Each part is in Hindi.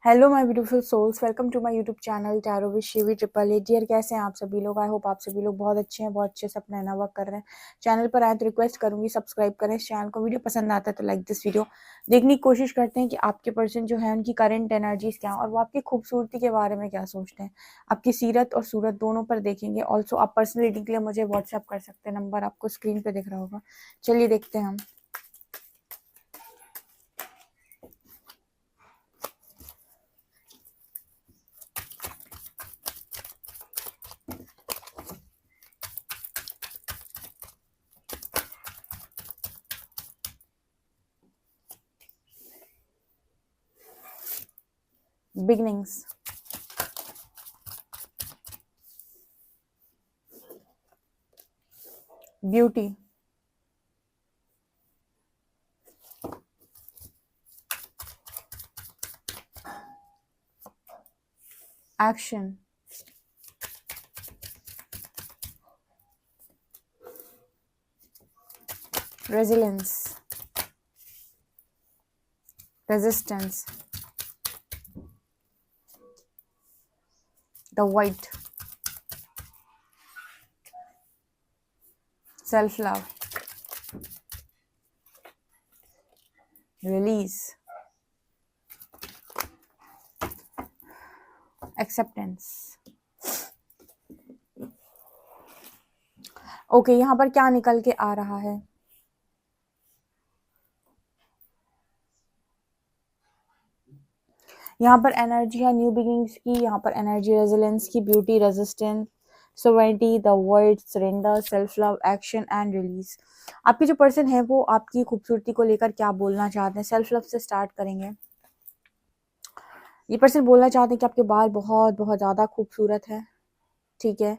Hello my beautiful souls, welcome to my YouTube channel tarot with Shivi triple eight. Dear, कैसे हैं आप सभी लोग? आई होप आप सभी लोग बहुत अच्छे हैं, बहुत अच्छे से अपना नया वर्क कर रहे हैं। चैनल पर आए तो रिक्वेस्ट करूंगी सब्सक्राइब करें इस चैनल को। वीडियो पसंद आता है तो लाइक दिस वीडियो। देखने की कोशिश करते हैं कि आपके पर्सन जो है उनकी करंट एनर्जीज क्या है और वो आपकी खूबसूरती के बारे में क्या सोचते हैं। आपकी सीरत और सूरत दोनों पर देखेंगे। ऑल्सो आप पर्सनल रीडिंग के लिए मुझे व्हाट्सएप कर सकते हैं, नंबर आपको स्क्रीन पे दिख रहा होगा। चलिए देखते हैं हम। Beginnings, beauty, action, resilience, resistance, the white, self love, release, acceptance। Okay, यहाँ पर क्या निकल के आ रहा है? यहाँ पर एनर्जी है न्यू बिगिनिंग्स की, यहाँ पर एनर्जी रेजिलेंस की, beauty, resistance, sovereignty, the world, surrender, self love, action and release. आपके जो पर्सन है वो आपकी खूबसूरती को लेकर क्या बोलना चाहते हैं? सेल्फ लव से स्टार्ट करेंगे। ये पर्सन बोलना चाहते हैं कि आपके बाल बहुत बहुत ज़्यादा खूबसूरत है। ठीक है,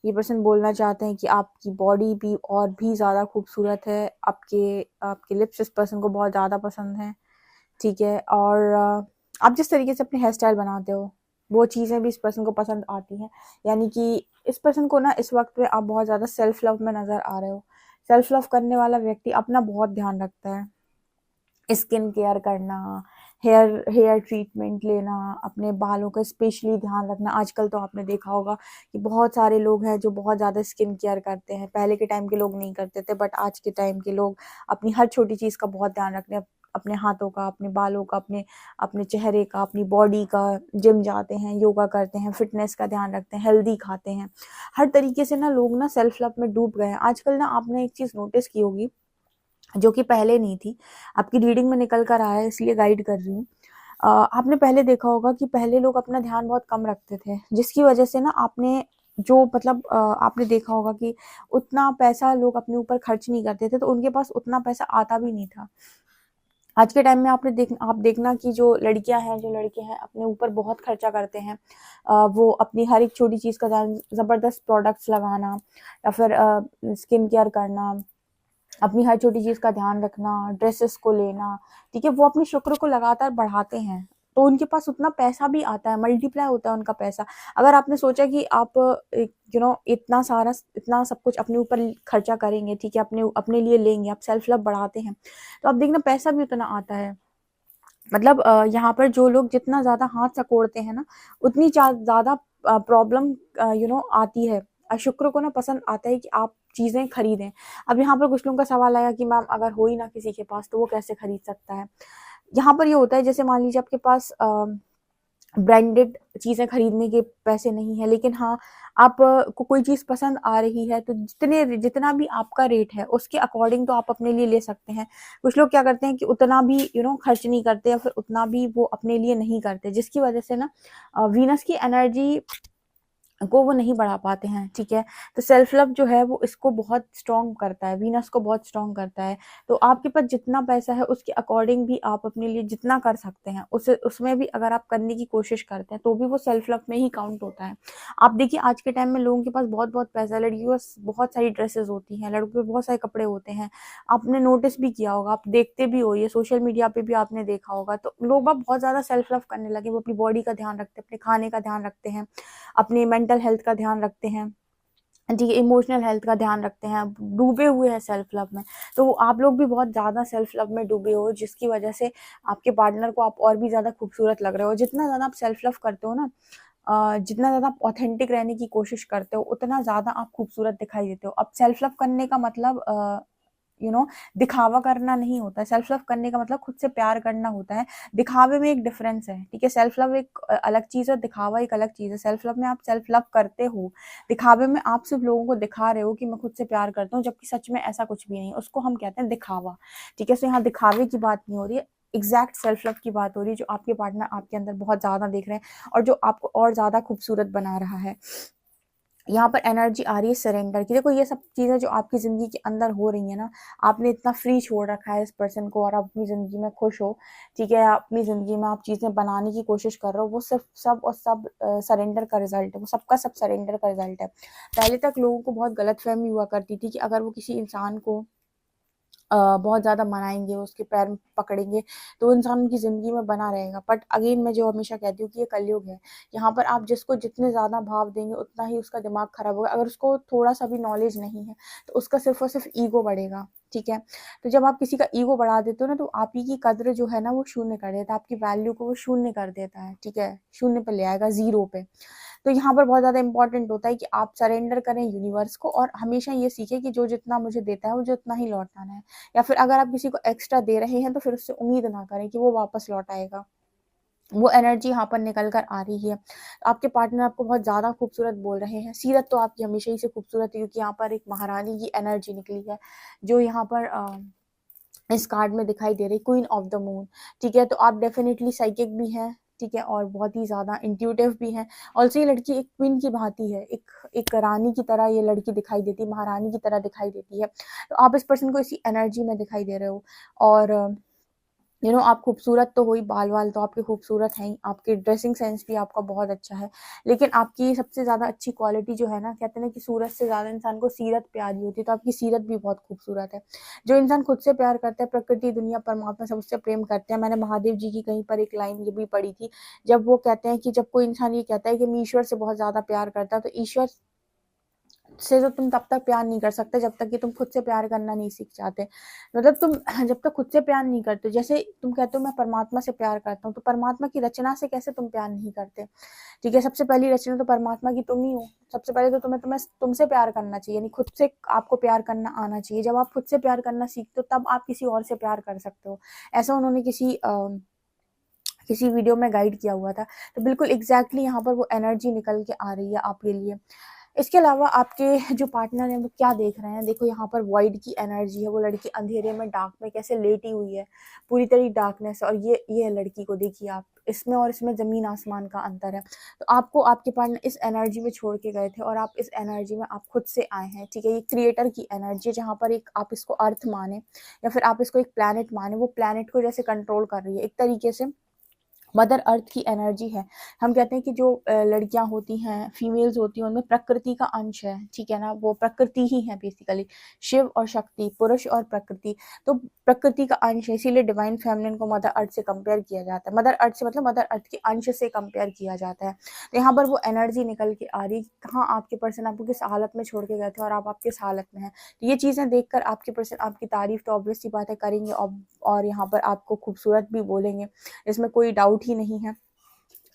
ये पर्सन बोलना चाहते हैं कि आपकी बॉडी भी और भी ज़्यादा खूबसूरत है। आपके आपके लिप्स इस पर्सन को बहुत ज़्यादा पसंद हैं। ठीक है, और आप जिस तरीके से अपनी हेयर स्टाइल बनाते हो वो चीज़ें भी इस पर्सन को पसंद आती हैं। यानी कि इस पर्सन को ना इस वक्त पे आप बहुत ज़्यादा सेल्फ लव में नज़र आ रहे हो। सेल्फ लव करने वाला व्यक्ति अपना बहुत ध्यान रखता है। स्किन केयर करना, हेयर ट्रीटमेंट लेना, अपने बालों का स्पेशली ध्यान रखना। आजकल तो आपने देखा होगा कि बहुत सारे लोग हैं जो बहुत ज़्यादा स्किन केयर करते हैं। पहले के टाइम के लोग नहीं करते थे, बट आज के टाइम के लोग अपनी हर छोटी चीज़ का बहुत ध्यान रखते हैं। अपने हाथों का, अपने बालों का, अपने अपने चेहरे का, अपनी बॉडी का। जिम जाते हैं, योगा करते हैं, फिटनेस का ध्यान रखते हैं, हेल्दी खाते हैं। हर तरीके से ना लोग ना सेल्फ लव में डूब गए हैं आजकल। ना आपने एक चीज़ नोटिस की होगी जो कि पहले नहीं थी, आपकी रीडिंग में निकल कर आया है इसलिए गाइड कर रही हूँ। आपने पहले देखा होगा कि पहले लोग अपना ध्यान बहुत कम रखते थे, जिसकी वजह से ना आपने जो मतलब आपने देखा होगा कि उतना पैसा लोग अपने ऊपर खर्च नहीं करते थे, तो उनके पास उतना पैसा आता भी नहीं था। आज के टाइम में आप देखना कि जो लड़कियां हैं, जो लड़के हैं, अपने ऊपर बहुत खर्चा करते हैं। वो अपनी हर एक छोटी चीज़ का ध्यान, ज़बरदस्त प्रोडक्ट्स लगाना या फिर स्किन केयर करना, अपनी हर छोटी चीज़ का ध्यान रखना, ड्रेसेस को लेना। ठीक है, वो अपने शुक्र को लगातार बढ़ाते हैं, तो उनके पास उतना पैसा भी आता है, मल्टीप्लाई होता है उनका पैसा। अगर आपने सोचा कि आप इतना सब कुछ अपने ऊपर खर्चा करेंगे, ठीक है, अपने अपने लिए लेंगे, आप सेल्फ लव बढ़ाते हैं, तो आप देखना पैसा भी उतना आता है। मतलब यहाँ पर जो लोग जितना ज़्यादा हाथ सकोड़ते हैं ना, उतनी ज़्यादा प्रॉब्लम आती है। शुक्र को ना पसंद आता है कि आप चीज़ें खरीदें। अब यहाँ पर कुछ लोगों का सवाल आया कि मैम अगर हो ही ना किसी के पास तो वो कैसे खरीद सकता है? यहाँ पर ये होता है, जैसे मान लीजिए आपके पास ब्रांडेड चीज़ें खरीदने के पैसे नहीं है, लेकिन हाँ, आप को कोई चीज़ पसंद आ रही है तो जितना भी आपका रेट है उसके अकॉर्डिंग तो आप अपने लिए ले सकते हैं। कुछ लोग क्या करते हैं कि उतना भी खर्च नहीं करते या फिर उतना भी वो अपने लिए नहीं करते, जिसकी वजह से ना वीनस की एनर्जी को वो नहीं बढ़ा पाते हैं। ठीक है, तो सेल्फ लव जो है वो इसको बहुत स्ट्रॉन्ग करता है, वीनस को बहुत स्ट्रॉन्ग करता है। तो आपके पास जितना पैसा है उसके अकॉर्डिंग भी आप अपने लिए जितना कर सकते हैं उसे उसमें भी अगर आप करने की कोशिश करते हैं तो भी वो सेल्फ लव में ही काउंट होता है। आप देखिए आज के टाइम में लोगों के पास बहुत बहुत पैसा है, लड़कियों के पास बहुत सारी ड्रेसेस होती हैं, लड़कों के पास बहुत सारे कपड़े होते हैं। आपने नोटिस भी किया होगा, आप देखते भी हो, ये सोशल मीडिया पे भी आपने देखा होगा, तो लोग बाग बहुत ज़्यादा सेल्फ लव करने लगे। वो अपनी बॉडी का ध्यान रखते हैं, अपने खाने का ध्यान रखते हैं, अपनी मेंटल हेल्थ का ध्यान रखते हैं, ठीक है, इमोशनल हेल्थ का ध्यान रखते हैं, डूबे हुए हैं सेल्फ लव में। तो आप लोग भी बहुत ज़्यादा सेल्फ लव में डूबे हो, जिसकी वजह से आपके पार्टनर को आप और भी ज़्यादा खूबसूरत लग रहे हो। जितना ज़्यादा आप सेल्फ लव करते हो ना, जितना ज़्यादा आप ऑथेंटिक रहने की कोशिश करते हो, उतना ज़्यादा आप खूबसूरत दिखाई देते हो। अब सेल्फ लव करने का मतलब दिखावा करना नहीं होता है। सेल्फ लव करने का मतलब खुद से प्यार करना होता है। दिखावे में एक डिफरेंस है, ठीक है? सेल्फ लव एक अलग चीज़ है, दिखावा एक अलग चीज़ है। सेल्फ लव में आप सेल्फ लव करते हो, दिखावे में आप सिर्फ लोगों को दिखा रहे हो कि मैं खुद से प्यार करता हूँ, जबकि सच में ऐसा कुछ भी नहीं है। उसको हम कहते हैं दिखावा, ठीक है? तो यहाँ दिखावे की बात नहीं हो रही है, एग्जैक्ट सेल्फ लव की बात हो रही है, जो आपके पार्टनर आपके अंदर बहुत ज़्यादा देख रहे हैं और जो आपको और ज़्यादा खूबसूरत बना रहा है। यहाँ पर एनर्जी आ रही है सरेंडर की। देखो, ये सब चीज़ें जो आपकी ज़िंदगी के अंदर हो रही है ना, आपने इतना फ्री छोड़ रखा है इस पर्सन को और आप अपनी ज़िंदगी में खुश हो, ठीक है? अपनी ज़िंदगी में आप चीज़ें बनाने की कोशिश कर रहे हो, वो सिर्फ सब और सब सरेंडर का रिजल्ट है। वो सबका सब सरेंडर का रिजल्ट है। पहले तक लोगों को बहुत गलतफहमी हुआ करती थी कि अगर वो किसी इंसान को बहुत ज़्यादा मनाएँगे, उसके पैर पकड़ेंगे, तो वो इंसान उनकी ज़िंदगी में बना रहेगा। बट अगेन मैं जो हमेशा कहती हूँ कि ये कलयुग है। यहाँ पर आप जिसको जितने ज़्यादा भाव देंगे, उतना ही उसका दिमाग खराब होगा। अगर उसको थोड़ा-सा भी नॉलेज नहीं है, तो उसका सिर्फ़ और सिर्फ़ ईगो बढ़ेगा, ठीक है? तो जब आप किसी का ईगो बढ़ा देते हो ना, तो आप ही की कद्र जो है ना, वो शून्य कर देता है। आपकी वैल्यू को वो शून्य कर देता है, ठीक है? शून्य पे ले आएगा, ज़ीरो पे। तो यहाँ पर बहुत ज़्यादा इम्पोर्टेंट होता है कि आप सरेंडर करें यूनिवर्स को और हमेशा ये सीखें कि जो जितना मुझे देता है, मुझे उतना ही लौटाना है। या फिर अगर आप किसी को एक्स्ट्रा दे रहे हैं, तो फिर उससे उम्मीद ना करें कि वो वापस लौट आएगा। वो एनर्जी यहाँ पर निकल कर आ रही है। आपके पार्टनर आपको बहुत ज़्यादा खूबसूरत बोल रहे हैं। सीरत तो आपकी हमेशा ही से खूबसूरत है, क्योंकि यहाँ पर एक महारानी की एनर्जी निकली है, जो यहाँ पर इस कार्ड में दिखाई दे रही, क्वीन ऑफ द मून, ठीक है? तो आप डेफिनेटली साइकिक भी हैं, ठीक है? और बहुत ही ज़्यादा इंट्यूटिव भी हैं। ऑल्सो ये लड़की एक क्वीन की भांति है, एक रानी की तरह ये लड़की दिखाई देती है, महारानी की तरह दिखाई देती है। तो आप इस पर्सन को इसी एनर्जी में दिखाई दे रहे हो और आप खूबसूरत तो हो ही, बाल-वाल तो आपके खूबसूरत हैं ही, आपके ड्रेसिंग सेंस भी आपका बहुत अच्छा है। लेकिन आपकी सबसे ज़्यादा अच्छी क्वालिटी जो है ना, कहते हैं ना कि सूरत से ज़्यादा इंसान को सीरत प्यारी होती है, तो आपकी सीरत भी बहुत खूबसूरत है। जो इंसान खुद से प्यार करता है, प्रकृति, दुनिया, परमात्मा सब उससे प्रेम करते हैं। मैंने महादेव जी की कहीं पर एक लाइन ये भी पढ़ी थी, जब वो कहते हैं कि जब कोई इंसान ये कहता है कि मैं ईश्वर से बहुत ज़्यादा प्यार करता हूँ, तो ईश्वर से तो तुम तब तक प्यार नहीं कर सकते जब तक कि तुम खुद से प्यार करना नहीं सीख जाते। मतलब तुम जब तक खुद से प्यार नहीं करते, जैसे तुम कहते हो मैं परमात्मा से प्यार करता हूँ, तो परमात्मा की रचना से कैसे तुम प्यार नहीं करते? ठीक है, सबसे पहली रचना तो परमात्मा की तुम ही हो। सबसे पहले तो तुम्हें तुम्हें तुमसे प्यार करना चाहिए, यानी खुद से आपको प्यार करना आना चाहिए। जब आप खुद से प्यार करना सीखते हो, तब आप किसी और से प्यार कर सकते हो। ऐसा उन्होंने किसी वीडियो में गाइड किया हुआ था। तो बिल्कुल एग्ज़ैक्टली यहाँ पर वो एनर्जी निकल के आ रही है आपके लिए। इसके अलावा आपके जो पार्टनर हैं वो क्या देख रहे हैं? देखो, यहाँ पर वॉइड की एनर्जी है, वो लड़की अंधेरे में डार्क में कैसे लेटी हुई है, पूरी तरह डार्कनेस है और ये है लड़की को, देखिए आप, इसमें और इसमें ज़मीन आसमान का अंतर है। तो आपको आपके पार्टनर इस एनर्जी में छोड़ के गए थे और आप इस एनर्जी में आप खुद से आए हैं, ठीक है? ये क्रिएटर की एनर्जी है, जहाँ पर एक आप इसको अर्थ माने या फिर आप इसको एक प्लैनेट माने, वो प्लैनेट को जैसे कंट्रोल कर रही है। एक तरीके से मदर अर्थ की एनर्जी है। हम कहते हैं कि जो लड़कियां होती हैं, फीमेल्स होती हैं, उनमें प्रकृति का अंश है, ठीक है ना? वो प्रकृति ही है बेसिकली, शिव और शक्ति, पुरुष और प्रकृति। तो प्रकृति का अंश है, इसीलिए डिवाइन फेमिनिन को मदर अर्थ से कंपेयर किया जाता है। मदर अर्थ से मतलब मदर अर्थ के अंश से कंपेयर किया जाता है। तो यहाँ पर वो एनर्जी निकल के आ रही, कहाँ आपके पर्सन आपको किस हालत में छोड़ के गए थे और आप किस हालत में हैं। तो ये चीज़ें देखकर आपके पर्सन आपकी तारीफ तो ऑब्वियस सी बात है करेंगे, और यहाँ पर आपको खूबसूरत भी बोलेंगे, इसमें कोई डाउट ही नहीं है।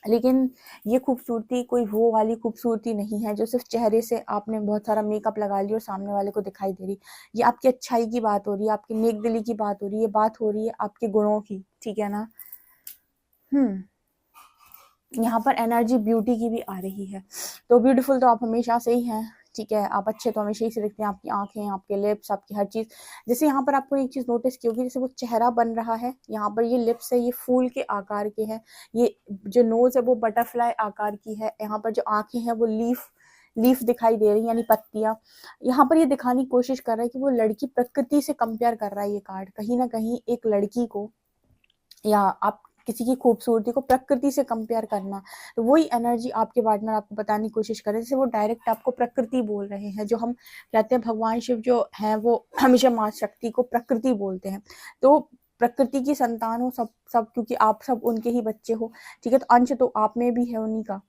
लेकिन ये खूबसूरती कोई वो वाली खूबसूरती नहीं है जो सिर्फ चेहरे से आपने बहुत सारा मेकअप लगा लिया और सामने वाले को दिखाई दे रही। ये आपकी अच्छाई की बात हो रही है, आपकी नेक दिली की बात हो रही है, बात हो रही है आपके गुणों की, ठीक है ना? यहाँ पर एनर्जी ब्यूटी की भी आ रही है। तो ब्यूटीफुल तो आप हमेशा से ही हैं, ठीक है? आप अच्छे तो हमेशा ही से दिखते हैं, आपकी आँखें, आपके लिप्स, आपकी हर चीज़। जैसे यहाँ पर आपको एक चीज़ नोटिस की होगी, जैसे वो चेहरा बन रहा है, यहाँ पर ये लिप्स है, ये फूल के आकार के हैं। ये जो नोज़ है वो बटरफ्लाई आकार की है। यहाँ पर जो आँखें हैं वो लीफ दिखाई दे रही हैं, यानी पत्तियाँ। यहाँ पर ये दिखाने की कोशिश कर रहा है कि वो लड़की प्रकृति से कंपेयर कर रहा है ये कार्ड। कहीं न कहीं एक लड़की को या आप किसी की खूबसूरती को प्रकृति से कंपेयर करना, तो वही एनर्जी आपके पार्टनर आपको बताने की कोशिश कर रहे हैं। जैसे वो डायरेक्ट आपको प्रकृति बोल रहे हैं, जो हम कहते हैं भगवान शिव जो हैं वो हमेशा माँ शक्ति को प्रकृति बोलते हैं। तो प्रकृति की संतान हो सब सब, क्योंकि आप सब उनके ही बच्चे हो, ठीक है? तो अंश तो आप में भी है उन्हीं का।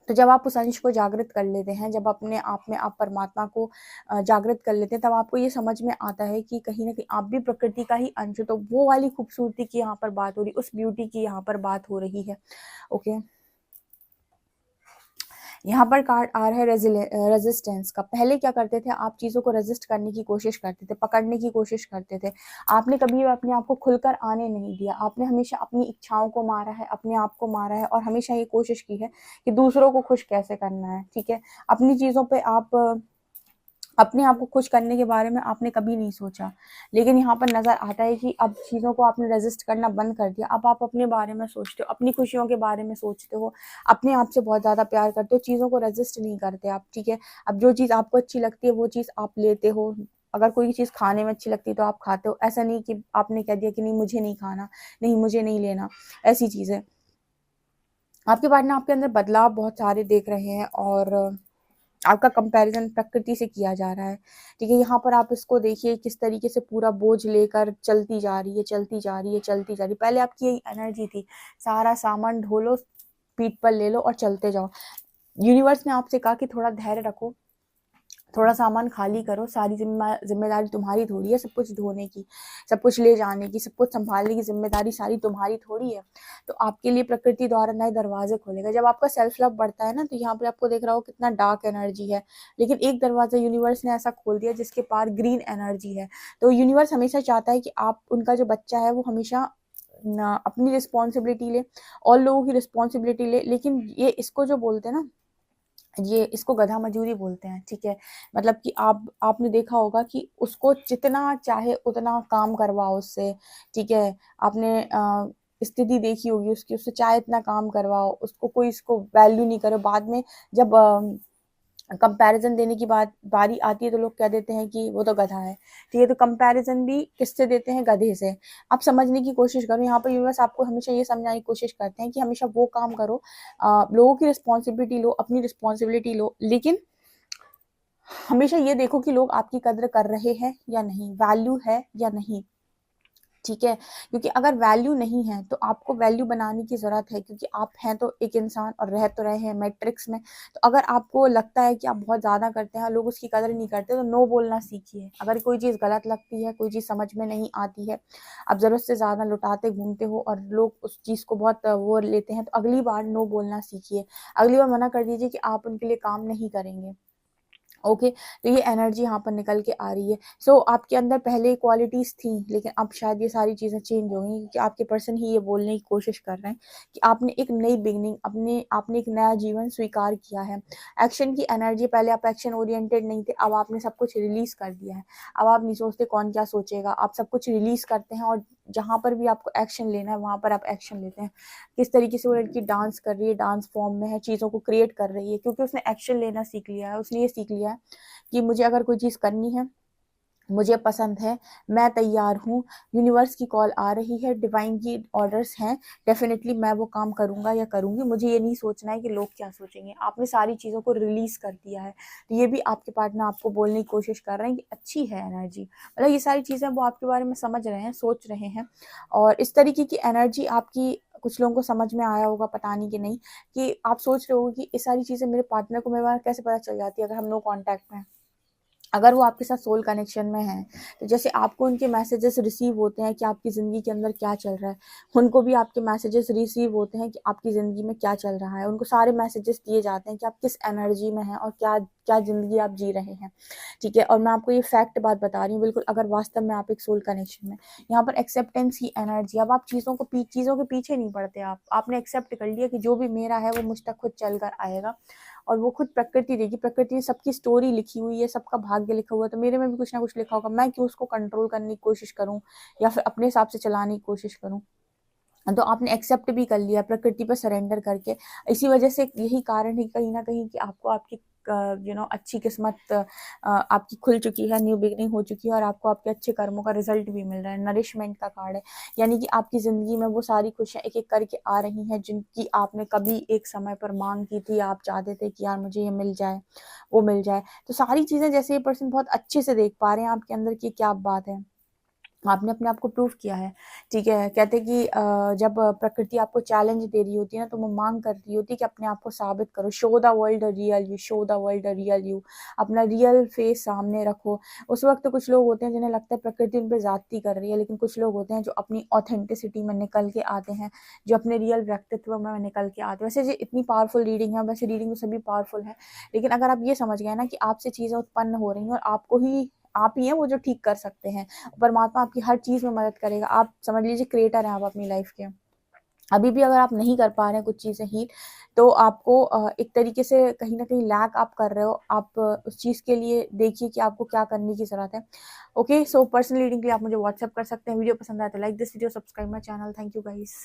तो जब आप उस अंश को जागृत कर लेते हैं, जब अपने आप में आप परमात्मा को जागृत कर लेते हैं, तब आपको ये समझ में आता है कि कहीं ना कहीं आप भी प्रकृति का ही अंश हो। तो वो वाली खूबसूरती की यहाँ पर बात हो रही, उस ब्यूटी की यहाँ पर बात हो रही है। ओके, यहाँ पर कार्ड आ रहा है रेजिस्टेंस का। पहले क्या करते थे आप, चीज़ों को रेजिस्ट करने की कोशिश करते थे, पकड़ने की कोशिश करते थे। आपने कभी भी अपने आप को खुलकर आने नहीं दिया। आपने हमेशा अपनी इच्छाओं को मारा है, अपने आप को मारा है, और हमेशा ये कोशिश की है कि दूसरों को खुश कैसे करना है। ठीक है, अपनी चीज़ों पे आप अपने आप को खुश करने के बारे में आपने कभी नहीं सोचा। लेकिन यहाँ पर नज़र आता है कि अब चीज़ों को आपने रेजिस्ट करना बंद कर दिया। अब आप अपने बारे में सोचते हो, अपनी खुशियों के बारे में सोचते हो, अपने आप से बहुत ज़्यादा प्यार करते हो, चीज़ों को रेजिस्ट नहीं करते आप। ठीक है, अब जो चीज़ आपको अच्छी लगती है वो चीज़ आप लेते हो। अगर कोई चीज़ खाने में अच्छी लगती है तो आप खाते हो। ऐसा नहीं कि आपने कह दिया कि नहीं मुझे नहीं खाना, नहीं मुझे नहीं लेना, ऐसी चीज़ें। आपके पार्टनर आपके अंदर बदलाव बहुत सारे देख रहे हैं, और आपका कंपैरिजन प्रकृति से किया जा रहा है। ठीक है, यहाँ पर आप इसको देखिए किस तरीके से पूरा बोझ लेकर चलती जा रही है, चलती जा रही है, चलती जा रही है। पहले आपकी यही एनर्जी थी, सारा सामान ढो लो, पीठ पर ले लो और चलते जाओ। यूनिवर्स ने आपसे कहा कि थोड़ा धैर्य रखो, थोड़ा सामान खाली करो, सारी जिम्मेदारी तुम्हारी थोड़ी है सब कुछ ढोने की, सब कुछ ले जाने की, सब कुछ संभालने की जिम्मेदारी सारी तुम्हारी थोड़ी है। तो आपके लिए प्रकृति द्वारा नए दरवाजे खोलेगा। जब आपका सेल्फ लव बढ़ता है ना, तो यहाँ पे आपको देख रहा हो कितना डार्क एनर्जी है, लेकिन एक दरवाजा यूनिवर्स ने ऐसा खोल दिया जिसके पार ग्रीन एनर्जी है। तो यूनिवर्स हमेशा चाहता है कि आप, उनका जो बच्चा है वो हमेशा अपनी रिस्पॉन्सिबिलिटी ले और लोगों की रिस्पॉन्सिबिलिटी ले। लेकिन ये इसको जो बोलते हैं ना, ये इसको गधा मजूरी बोलते हैं। ठीक है, मतलब कि आपने देखा होगा कि उसको जितना चाहे उतना काम करवाओ उससे। ठीक है, आपने स्थिति देखी होगी उसकी, उससे चाहे इतना काम करवाओ, उसको कोई इसको वैल्यू नहीं करे। बाद में जब कंपैरिजन देने की बारी आती है तो लोग कह देते हैं कि वो तो गधा है। ठीक है, तो कंपैरिजन भी किससे देते हैं, गधे से। आप समझने की कोशिश करो, यहाँ पर यूनिवर्स आपको हमेशा ये समझाने की कोशिश करते हैं कि हमेशा वो काम करो, लोगों की रिस्पॉन्सिबिलिटी लो, अपनी रिस्पॉन्सिबिलिटी लो, लेकिन हमेशा ये देखो कि लोग आपकी कद्र कर रहे हैं या नहीं, वैल्यू है या नहीं। ठीक है, क्योंकि अगर वैल्यू नहीं है तो आपको वैल्यू बनाने की जरूरत है, क्योंकि आप हैं तो एक इंसान और रह तो रहे हैं मैट्रिक्स में। तो अगर आपको लगता है कि आप बहुत ज्यादा करते हैं, लोग उसकी कदर नहीं करते, तो नो बोलना सीखिए। अगर कोई चीज गलत लगती है, कोई चीज समझ में नहीं आती है, आप जरूरत से ज्यादा लुटाते घूमते हो और लोग उस चीज को बहुत वो लेते हैं, तो अगली बार नो बोलना सीखिए। अगली बार मना कर दीजिए कि आप उनके लिए काम नहीं करेंगे। ओके, तो ये एनर्जी यहाँ पर निकल के आ रही है। सो आपके अंदर पहले क्वालिटीज थी, लेकिन अब शायद ये सारी चीजें चेंज हो गई, क्योंकि आपके पर्सन ही ये बोलने की कोशिश कर रहे हैं कि आपने एक नई बिगनिंग, आपने एक नया जीवन स्वीकार किया है। एक्शन की एनर्जी, पहले आप एक्शन ओरिएंटेड नहीं थे, अब आपने सब कुछ रिलीज कर दिया है। अब आप नहीं सोचते कौन क्या सोचेगा, आप सब कुछ रिलीज करते हैं, और जहां पर भी आपको एक्शन लेना है वहां पर आप एक्शन लेते हैं। किस तरीके से वो लड़की डांस कर रही है, डांस फॉर्म में है, चीजों को क्रिएट कर रही है, क्योंकि उसने एक्शन लेना सीख लिया है। उसने ये सीख लिया है कि मुझे अगर कोई चीज करनी है, मुझे पसंद है, मैं तैयार हूँ, यूनिवर्स की कॉल आ रही है, डिवाइन की ऑर्डर्स हैं, डेफिनेटली मैं वो काम करूंगा या करूंगी। मुझे ये नहीं सोचना है कि लोग क्या सोचेंगे। आपने सारी चीजों को रिलीज कर दिया है। तो ये भी आपके पार्टनर आपको बोलने की कोशिश कर रहे हैं कि अच्छी है एनर्जी, मतलब ये सारी चीजें वो आपके बारे में समझ रहे हैं, सोच रहे हैं। और इस तरीके की एनर्जी आपकी कुछ लोगों को समझ में आया होगा, पता नहीं कि नहीं, कि आप सोच रहे हो कि ये सारी चीजें मेरे पार्टनर को मेरे बारे में कैसे पता चल जाती है अगर हम नो कांटेक्ट में हैं। अगर वो आपके साथ सोल कनेक्शन में है, तो जैसे आपको उनके मैसेजेस रिसीव होते हैं कि आपकी ज़िंदगी के अंदर क्या चल रहा है, उनको भी आपके मैसेजेस रिसीव होते हैं कि आपकी ज़िंदगी में क्या चल रहा है। उनको सारे मैसेजेस दिए जाते हैं कि आप किस एनर्जी में हैं और क्या क्या ज़िंदगी आप जी रहे हैं। ठीक है, और मैं आपको ये फैक्ट बात बता रही हूँ बिल्कुल, अगर वास्तव में आप एक सोल कनेक्शन में, यहाँ पर एक्सेप्टेंस की एनर्जी। अब आप चीज़ों के पीछे नहीं पड़ते, आपने एक्सेप्ट कर लिया कि जो भी मेरा है वो मुझ तक खुद चल कर आएगा, और वो खुद प्रकृति देगी। प्रकृति ने सबकी स्टोरी लिखी हुई है, सबका भाग्य लिखा हुआ है, तो मेरे में भी कुछ ना कुछ लिखा होगा। मैं क्यों उसको कंट्रोल करने की कोशिश करूं या फिर अपने हिसाब से चलाने की कोशिश करूं। तो आपने एक्सेप्ट भी कर लिया प्रकृति पर सरेंडर करके। इसी वजह से यही कारण है कहीं ना कहीं कि आपको आपकी अच्छी किस्मत आपकी खुल चुकी है, न्यू बिगनिंग हो चुकी है, और आपको आपके अच्छे कर्मों का रिजल्ट भी मिल रहा है। नरिशमेंट का कार्ड है, यानी कि आपकी जिंदगी में वो सारी खुशियां एक एक करके आ रही हैं जिनकी आपने कभी एक समय पर मांग की थी। आप चाहते थे कि यार मुझे ये मिल जाए, वो मिल जाए। तो सारी चीजें जैसे ये पर्सन बहुत अच्छे से देख पा रहे हैं आपके अंदर की क्या बात है। आपने अपने आप को प्रूव किया है, ठीक है। कहते हैं कि जब प्रकृति आपको चैलेंज दे रही होती है ना, तो वो मांग कर रही होती है कि अपने आप को साबित करो, show the world the real you, show the world the real you, अपना रियल फेस सामने रखो। उस वक्त कुछ लोग होते हैं जिन्हें लगता है प्रकृति उन पे ज्यादती कर रही है, लेकिन कुछ लोग होते हैं जो अपनी ऑथेंटिसिटी में निकल के आते हैं, जो अपने रियल व्यक्तित्व में निकल के आते हैं। वैसे ये इतनी पावरफुल रीडिंग है, वैसे रीडिंग तो सभी पावरफुल है, लेकिन अगर आप ये समझ गए ना कि आपसे चीजें उत्पन्न हो रही हैं और आपको ही, आप ही हैं वो जो ठीक कर सकते हैं, परमात्मा आपकी हर चीज में मदद करेगा। आप समझ लीजिए क्रिएटर हैं आप अपनी लाइफ के। अभी भी अगर आप नहीं कर पा रहे हैं कुछ चीजें ही, तो आपको एक तरीके से कहीं ना कहीं लैक आप कर रहे हो। आप उस चीज के लिए देखिए कि आपको क्या करने की जरूरत है। ओके, सो पर्सनल रीडिंग के लिए आप मुझे व्हाट्सएप कर सकते हैं। वीडियो पसंद आए तो like this video, subscribe my channel. Thank you guys.